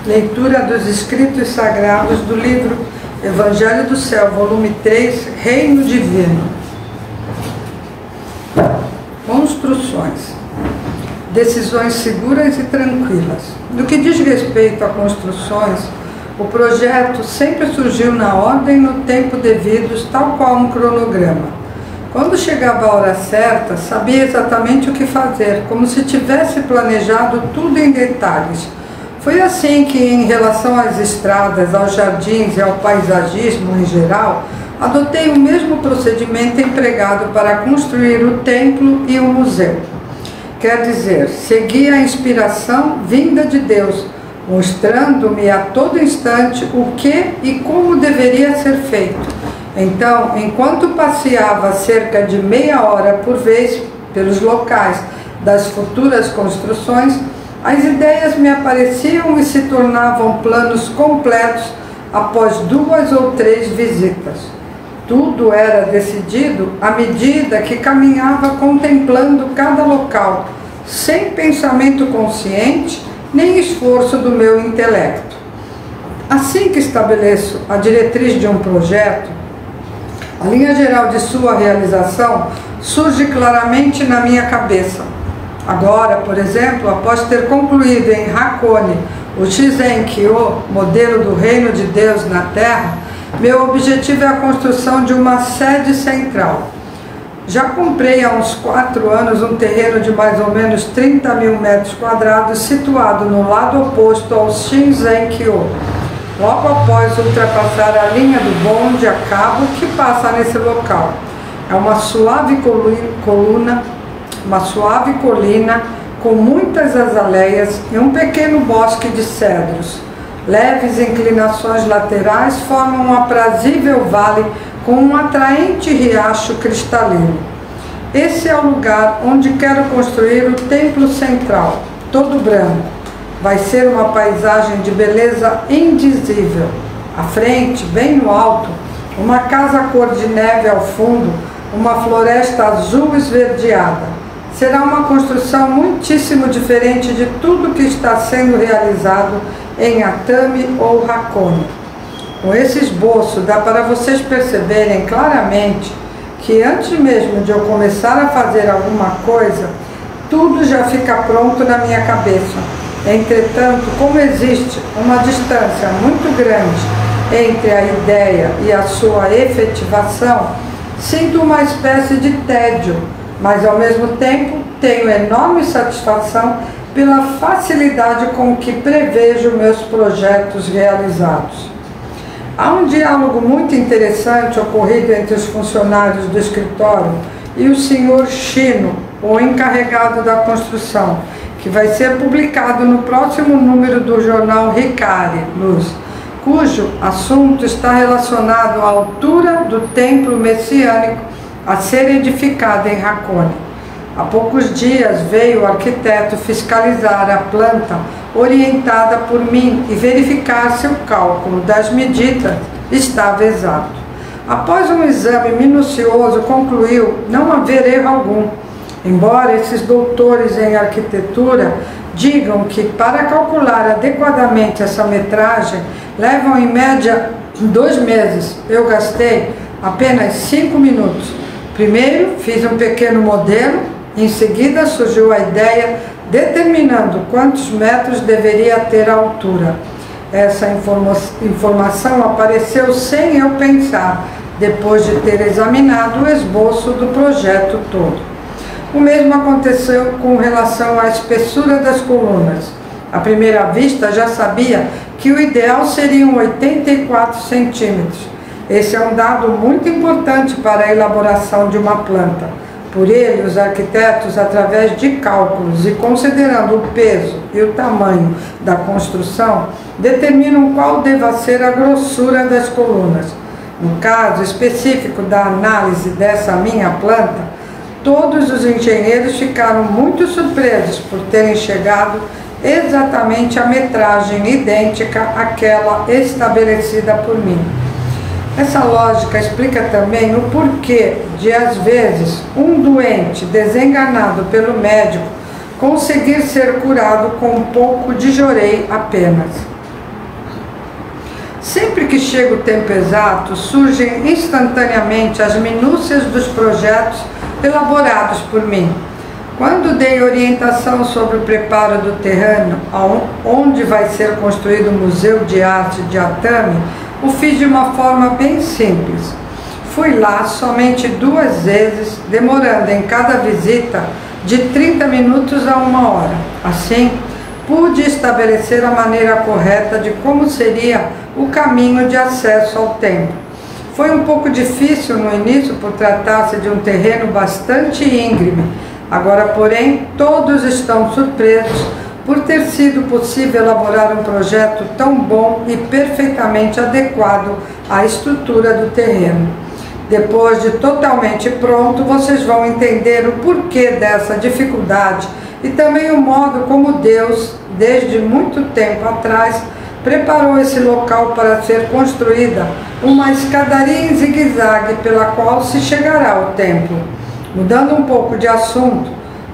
Leitura dos escritos sagrados do livro Evangelho do Céu, volume 3, Reino Divino. Construções. Decisões seguras e tranquilas. No que diz respeito a construções, o projeto sempre surgiu na ordem e no tempo devidos, tal qual um cronograma. Quando chegava a hora certa, sabia exatamente o que fazer, como se tivesse planejado tudo em detalhes. Foi assim que, em relação às estradas, aos jardins e ao paisagismo em geral, adotei o mesmo procedimento empregado para construir o templo e o museu. Quer dizer, segui a inspiração vinda de Deus, mostrando-me a todo instante o que e como deveria ser feito. Então, enquanto passeava cerca de meia hora por vez pelos locais das futuras construções, as ideias me apareciam e se tornavam planos completos após 2 ou 3 visitas. Tudo era decidido à medida que caminhava contemplando cada local, sem pensamento consciente nem esforço do meu intelecto. Assim que estabeleço a diretriz de um projeto, a linha geral de sua realização surge claramente na minha cabeça. Agora, por exemplo, após ter concluído em Hakone o Shizen-kyo, modelo do Reino de Deus na Terra, meu objetivo é a construção de uma sede central. Já comprei há uns 4 anos um terreno de mais ou menos 30 mil metros quadrados situado no lado oposto ao Shizen-kyo, logo após ultrapassar a linha do bonde a cabo que passa nesse local. É uma suave colina com muitas azaleias e um pequeno bosque de cedros. Leves inclinações laterais formam um aprazível vale com um atraente riacho cristalino. Esse é o lugar onde quero construir o templo central, todo branco. Vai ser uma paisagem de beleza indizível. À frente, bem no alto, uma casa cor de neve ao fundo, uma floresta azul esverdeada. Será uma construção muitíssimo diferente de tudo que está sendo realizado em Atami ou Hakone. Com esse esboço dá para vocês perceberem claramente que antes mesmo de eu começar a fazer alguma coisa, tudo já fica pronto na minha cabeça. Entretanto, como existe uma distância muito grande entre a ideia e a sua efetivação, sinto uma espécie de tédio, mas ao mesmo tempo tenho enorme satisfação pela facilidade com que prevejo meus projetos realizados. Há um diálogo muito interessante ocorrido entre os funcionários do escritório e o Sr. Shino, o encarregado da construção, que vai ser publicado no próximo número do jornal Hikari Luz, cujo assunto está relacionado à altura do templo messiânico a ser edificado em Hakone. Há poucos dias veio o arquiteto fiscalizar a planta orientada por mim e verificar se o cálculo das medidas estava exato. Após um exame minucioso, concluiu não haver erro algum, embora esses doutores em arquitetura digam que para calcular adequadamente essa metragem levam em média 2 meses. Eu gastei apenas 5 minutos. Primeiro fiz um pequeno modelo, em seguida surgiu a ideia determinando quantos metros deveria ter a altura. Essa informação apareceu sem eu pensar, depois de ter examinado o esboço do projeto todo. O mesmo aconteceu com relação à espessura das colunas. À primeira vista já sabia que o ideal seriam 84 centímetros. Esse é um dado muito importante para a elaboração de uma planta. Por ele, os arquitetos, através de cálculos e considerando o peso e o tamanho da construção, determinam qual deva ser a grossura das colunas. No caso específico da análise dessa minha planta, todos os engenheiros ficaram muito surpresos por terem chegado exatamente à metragem idêntica àquela estabelecida por mim. Essa lógica explica também o porquê de, às vezes, um doente desenganado pelo médico conseguir ser curado com um pouco de jorei apenas. Sempre que chega o tempo exato, surgem instantaneamente as minúcias dos projetos elaborados por mim. Quando dei orientação sobre o preparo do terreno onde vai ser construído o Museu de Arte de Atami, o fiz de uma forma bem simples. Fui lá somente 2 vezes, demorando em cada visita de 30 minutos a 1 hora. Assim, pude estabelecer a maneira correta de como seria o caminho de acesso ao templo. Foi um pouco difícil no início por tratar-se de um terreno bastante íngreme. Agora, porém, todos estão surpresos por ter sido possível elaborar um projeto tão bom e perfeitamente adequado à estrutura do terreno. Depois de totalmente pronto, vocês vão entender o porquê dessa dificuldade e também o modo como Deus, desde muito tempo atrás, preparou esse local para ser construída uma escadaria em zigue-zague pela qual se chegará ao templo. Mudando um pouco de assunto,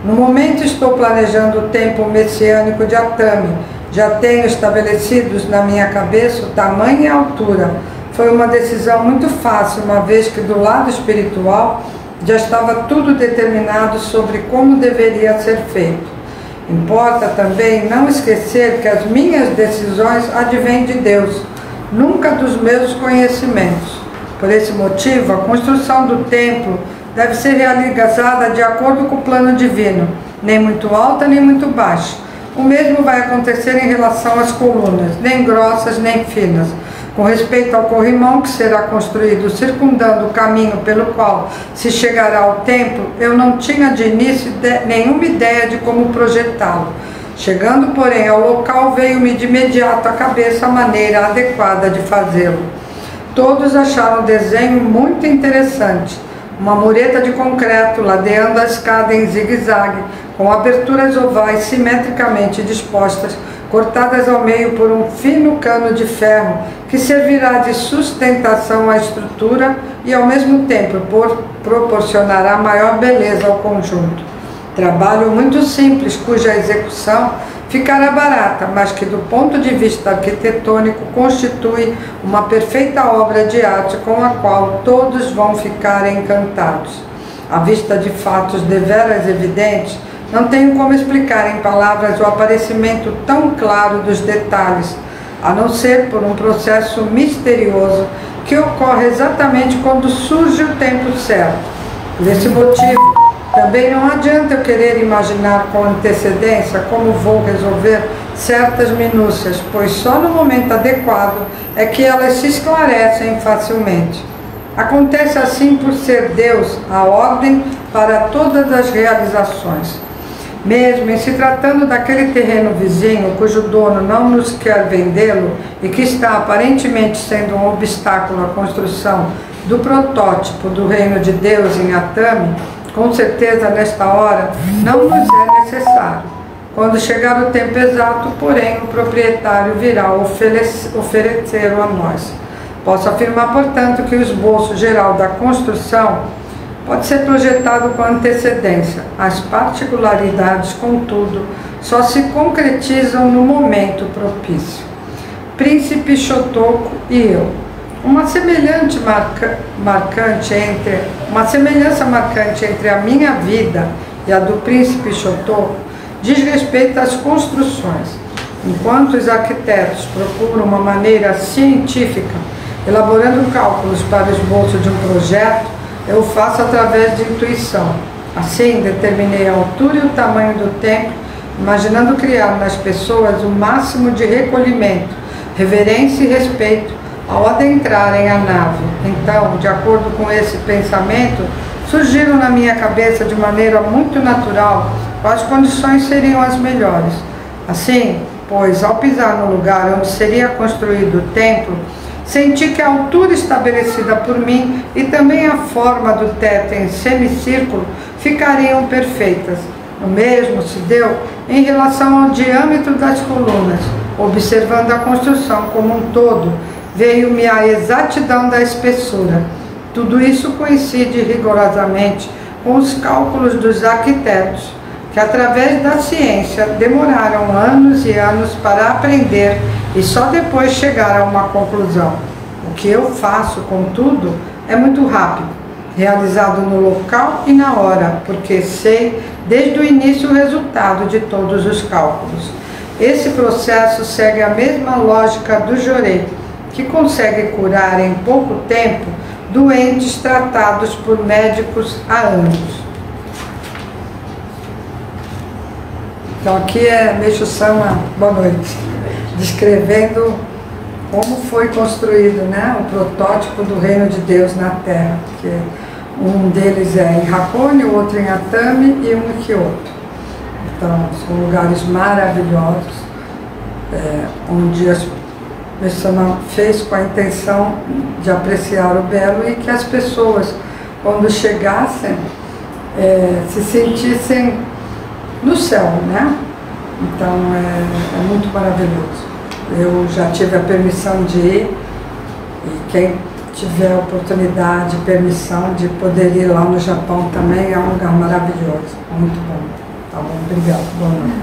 no momento estou planejando o templo messiânico de Atami. Já tenho estabelecidos na minha cabeça o tamanho e a altura. Foi uma decisão muito fácil, uma vez que do lado espiritual já estava tudo determinado sobre como deveria ser feito. Importa também não esquecer que as minhas decisões advêm de Deus, nunca dos meus conhecimentos. Por esse motivo, a construção do templo deve ser realizada de acordo com o plano divino, nem muito alta nem muito baixa. O mesmo vai acontecer em relação às colunas, nem grossas nem finas. Com respeito ao corrimão que será construído circundando o caminho pelo qual se chegará ao templo, eu não tinha de início nenhuma ideia de como projetá-lo. Chegando, porém, ao local, veio-me de imediato à cabeça a maneira adequada de fazê-lo. Todos acharam o desenho muito interessante. Uma mureta de concreto ladeando a escada em zigue-zague, com aberturas ovais simetricamente dispostas, cortadas ao meio por um fino cano de ferro que servirá de sustentação à estrutura e ao mesmo tempo proporcionará maior beleza ao conjunto. Trabalho muito simples, cuja execução ficará barata, mas que do ponto de vista arquitetônico constitui uma perfeita obra de arte com a qual todos vão ficar encantados. À vista de fatos deveras evidentes, não tenho como explicar em palavras o aparecimento tão claro dos detalhes, a não ser por um processo misterioso que ocorre exatamente quando surge o tempo certo. Por esse motivo, também não adianta eu querer imaginar com antecedência como vou resolver certas minúcias, pois só no momento adequado é que elas se esclarecem facilmente. Acontece assim por ser Deus a ordem para todas as realizações. Mesmo em se tratando daquele terreno vizinho, cujo dono não nos quer vendê-lo e que está aparentemente sendo um obstáculo à construção do protótipo do reino de Deus em Atami, com certeza nesta hora não nos é necessário. Quando chegar o tempo exato, porém, o proprietário virá oferecer-o a nós. Posso afirmar, portanto, que o esboço geral da construção pode ser projetado com antecedência. As particularidades, contudo, só se concretizam no momento propício. Príncipe Shotoku e eu. Uma semelhança marcante entre a minha vida e a do príncipe Shotoku diz respeito às construções. Enquanto os arquitetos procuram uma maneira científica, elaborando cálculos para o esboço de um projeto, eu o faço através de intuição. Assim, determinei a altura e o tamanho do templo, imaginando criar nas pessoas o máximo de recolhimento, reverência e respeito ao adentrarem a nave. Então, de acordo com esse pensamento, surgiram na minha cabeça de maneira muito natural quais condições seriam as melhores. Assim, pois, ao pisar no lugar onde seria construído o templo, senti que a altura estabelecida por mim e também a forma do teto em semicírculo ficariam perfeitas. O mesmo se deu em relação ao diâmetro das colunas. Observando a construção como um todo, veio-me a exatidão da espessura. Tudo isso coincide rigorosamente com os cálculos dos arquitetos, que através da ciência demoraram anos e anos para aprender e só depois chegar a uma conclusão. O que eu faço, contudo, é muito rápido, realizado no local e na hora, porque sei desde o início o resultado de todos os cálculos. Esse processo segue a mesma lógica do Jorei, que consegue curar em pouco tempo doentes tratados por médicos há anos. Então aqui é Meixo Sama, boa noite, descrevendo como foi construído, né, o protótipo do reino de Deus na Terra, que um deles é em Hakone, o outro em Atami e um em Kyoto. Então são lugares maravilhosos, onde a Meixo Sama fez com a intenção de apreciar o belo e que as pessoas, quando chegassem, se sentissem no céu, né? Então é muito maravilhoso. Eu já tive a permissão de ir, e quem tiver oportunidade, permissão de poder ir lá no Japão também, é um lugar maravilhoso, muito bom. Tá bom, obrigado, boa noite.